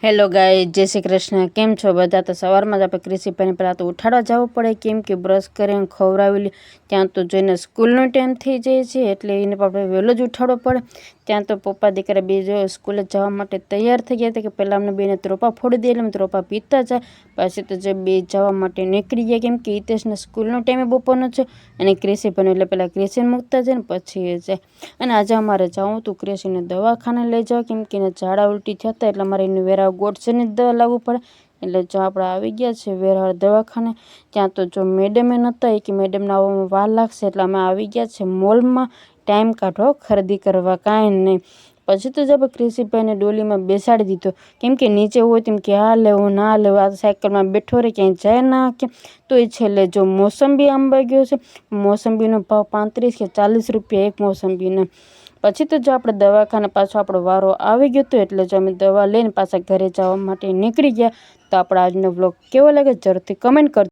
Hello ગાય, જય શ્રી કૃષ્ણ. કેમ છો બધા? તો સવારમાં જ આપણે ક્રિશીભાઈને પહેલાં તો ઉઠાડવા જવું પડે, કેમ કે બ્રશ કરીને ખવડાવેલી ત્યાં તો જોઈને સ્કૂલનો ટાઈમ થઈ જાય છે, એટલે એને આપણે વહેલો જ ઉઠાડવો પડે. ત્યાં તો પપ્પા દીકરા બે જો સ્કૂલે જવા માટે તૈયાર થઈ ગયા હતા કે પહેલાં અમને બેને ત્રોપા ફોડી દે, એટલે અમે ત્રોપા પીતા જાય. પછી તો જે બે જવા માટે નીકળી ગયા, કેમ કે હિતેશને સ્કૂલનો ટાઈમે બપોરનો છે અને ક્રિશીભાઈને એટલે પહેલાં ક્રિશીને મૂકતા જાય ને પછી એ જાય. અને આજે અમારે જવું તું ક્રિશીને દવાખાને લઈ જાવ, કેમ કે એને ઝાડા ઉલટી થયા હતા, એટલે અમારે એને વેરા ગોડસેની દવા લાવવું પડે. એટલે જો આપણે આવી ગયા છે વેરાળ દવાખાને. ત્યાં તો જો મેડમે નહોતા કે મેડમને આવવામાં વાર લાગશે, એટલે અમે આવી ગયા છે મોલમાં ટાઈમ કાઢો, ખરીદી કરવા કાંઈ નહીં. પછી તો જ આપણે ક્રિશીભાઈને ડોલીમાં બેસાડી દીધો, કેમ કે નીચે હોય તેમ કે આ લેવું ના લેવું, આ સાયકલમાં બેઠો રહે ક્યાંય જાય ના કે. તો એ છેલ્લે જો મોસંબી આંબા ગયો છે, મોસંબીનો ભાવ 35 કે 40 રૂપિયા એક મોસંબીને. પછી તો જો આપણે દવાખાને પાછો આપણો વારો આવી ગયો હતો, એટલે જો અમે દવા લઈને પાછા ઘરે જવા માટે નીકળી ગયા. તો આપણો આજનો વ્લોગ કેવો લાગે જરૂરથી કમેન્ટ કરજો.